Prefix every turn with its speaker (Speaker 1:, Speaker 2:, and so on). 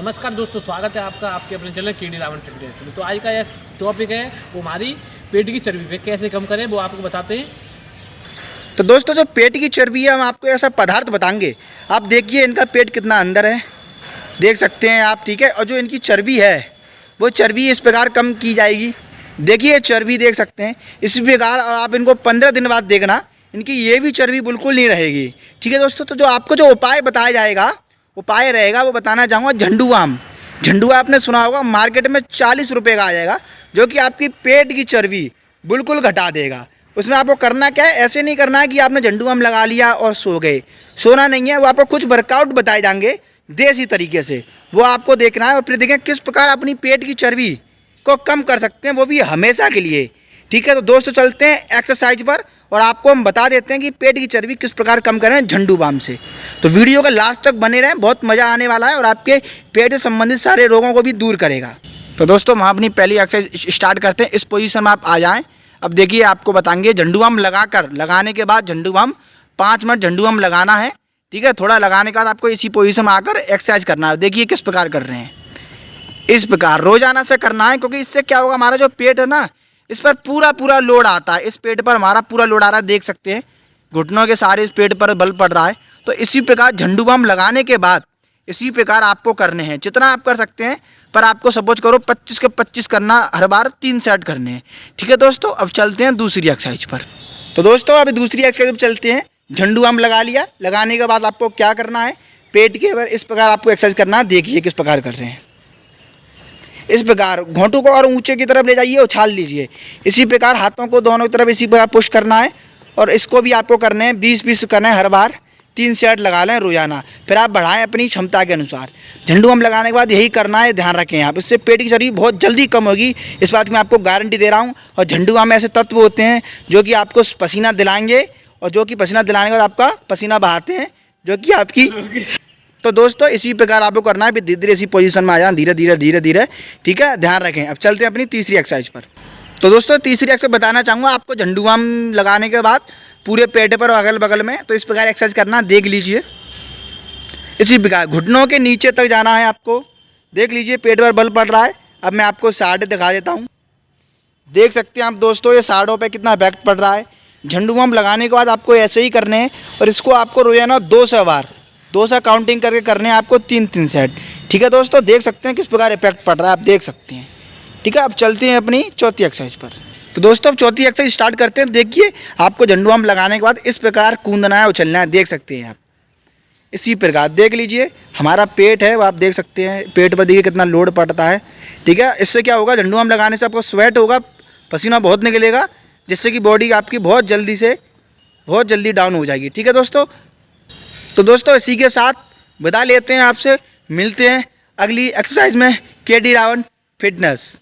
Speaker 1: नमस्कार दोस्तों, स्वागत है आपका आपके अपने चैनल केडी रावण फिटनेस में। तो आज का यह टॉपिक है वो हमारी पेट की चर्बी पे कैसे कम करें, वो आपको बताते हैं।
Speaker 2: तो दोस्तों, जो पेट की चर्बी है हम आपको ऐसा पदार्थ बताएंगे। आप देखिए इनका पेट कितना अंदर है, देख सकते हैं आप, ठीक है। और जो इनकी चर्बी है वो चर्बी इस प्रकार कम की जाएगी। देखिए चर्बी देख सकते हैं इसी प्रकार। आप इनको 15 दिन बाद देखना, इनकी ये भी चर्बी बिल्कुल नहीं रहेगी, ठीक है दोस्तों। तो जो आपको जो उपाय बताया जाएगा, उपाय रहेगा वो बताना चाहूँगा। झंडुआम, झंडुआ आपने सुना होगा, मार्केट में 40 रुपये का आ जाएगा, जो कि आपकी पेट की चर्बी बिल्कुल घटा देगा। उसमें आपको करना क्या है, ऐसे नहीं करना है कि आपने झंडुआम लगा लिया और सो गए। सोना नहीं है, वो आपको कुछ वर्कआउट बताए जाएंगे देसी तरीके से, वो आपको देखना है। और फिर देखें किस प्रकार अपनी पेट की चर्बी को कम कर सकते हैं, वो भी हमेशा के लिए, ठीक है। तो दोस्तों चलते हैं एक्सरसाइज पर और आपको हम बता देते हैं कि पेट की चर्बी किस प्रकार कम करें झंडुआम से। तो वीडियो का लास्ट तक बने रहें, बहुत मज़ा आने वाला है और आपके पेट से संबंधित सारे रोगों को भी दूर करेगा। तो दोस्तों हम अपनी पहली एक्सरसाइज स्टार्ट करते हैं। इस पोजीशन में आप आ जाएं। अब देखिए आपको बताएंगे झंडुआम लगाने के बाद झंडुआम 5 मिनट झंडुआम लगाना है, ठीक है। थोड़ा लगाने के बाद आपको इसी पोजीशन में आकर एक्सरसाइज करना है। देखिए किस प्रकार कर रहे हैं, इस प्रकार रोजाना से करना है, क्योंकि इससे क्या होगा, हमारा जो पेट है ना, इस पर पूरा लोड आता है। इस पेट पर हमारा पूरा लोड आ रहा है, देख सकते हैं घुटनों के सारे इस पेट पर बल पड़ रहा है। तो इसी प्रकार झंडुआम लगाने के बाद इसी प्रकार आपको करने हैं, जितना आप कर सकते हैं। पर आपको सपोज करो 25 के 25 करना, हर बार 3 सेट करने हैं, ठीक है दोस्तों। अब चलते हैं दूसरी एक्सरसाइज पर। तो दोस्तों अभी दूसरी एक्सरसाइज पर चलते हैं। झंडुआम लगा लिया, लगाने के बाद आपको क्या करना है, पेट के ऊपर इस प्रकार आपको एक्सरसाइज करना है। देखिए किस प्रकार कर रहे हैं, इस प्रकार घोंटू को और ऊंचे की तरफ ले जाइए, उछाल लीजिए। इसी प्रकार हाथों को दोनों की तरफ इसी प्रकार पुश करना है। और इसको भी आपको करने हैं 20-20 करना है, हर बार 3 सेट लगा लें रोजाना। फिर आप बढ़ाएं अपनी क्षमता के अनुसार। झंडुआम लगाने के बाद यही करना है, ध्यान रखें आप। इससे पेट की चर्बी बहुत जल्दी कम होगी, इस बात की मैं आपको गारंटी दे रहा हूँ। और झंडुआम में ऐसे तत्व होते हैं जो कि आपको पसीना दिलाएंगे, और जो कि पसीना दिलाने के बाद आपका पसीना बहाते हैं, जो कि आपकी तो दोस्तों इसी प्रकार आपको करना है। फिर धीरे धीरे इसी पोजीशन में आ जाना, धीरे धीरे, ठीक है। ध्यान रखें। अब चलते हैं अपनी तीसरी एक्सरसाइज पर। तो दोस्तों तीसरी एक्सरसाइज बताना चाहूँगा आपको। झंडुआम लगाने के बाद पूरे पेट पर और अगल बगल में, तो इस प्रकार एक्सरसाइज करना, देख लीजिए। इसी प्रकार घुटनों के नीचे तक जाना है आपको, देख लीजिए पेट पर बल पड़ रहा है। अब मैं आपको साइड दिखा देता हूँ, देख सकते हैं आप दोस्तों, ये साइडों पर कितना इफेक्ट पड़ रहा है। झंडुआम लगाने के बाद आपको ऐसे ही करने हैं, और इसको आपको रोजाना 200 बार, 200 काउंटिंग करके करने हैं आपको 3-3 सेट, ठीक है दोस्तों। देख सकते हैं किस प्रकार इफेक्ट पड़ रहा है, आप देख सकते हैं, ठीक है। अब चलते हैं अपनी चौथी एक्सरसाइज पर। तो दोस्तों अब चौथी एक्सरसाइज स्टार्ट करते हैं। देखिए आपको झंडुआम लगाने के बाद इस प्रकार कूदना है, उछलना है, देख सकते हैं आप। इसी प्रकार देख लीजिए हमारा पेट है, वो आप देख सकते हैं, पेट पर देखिए कितना लोड पड़ता है, ठीक है। इससे क्या होगा, झंडुआम लगाने से आपको स्वेट होगा, पसीना बहुत निकलेगा, जिससे कि बॉडी आपकी बहुत जल्दी डाउन हो जाएगी, ठीक है दोस्तों। तो दोस्तों इसी के साथ विदा लेते हैं आपसे, मिलते हैं अगली एक्सरसाइज में। K D Rawan fitness.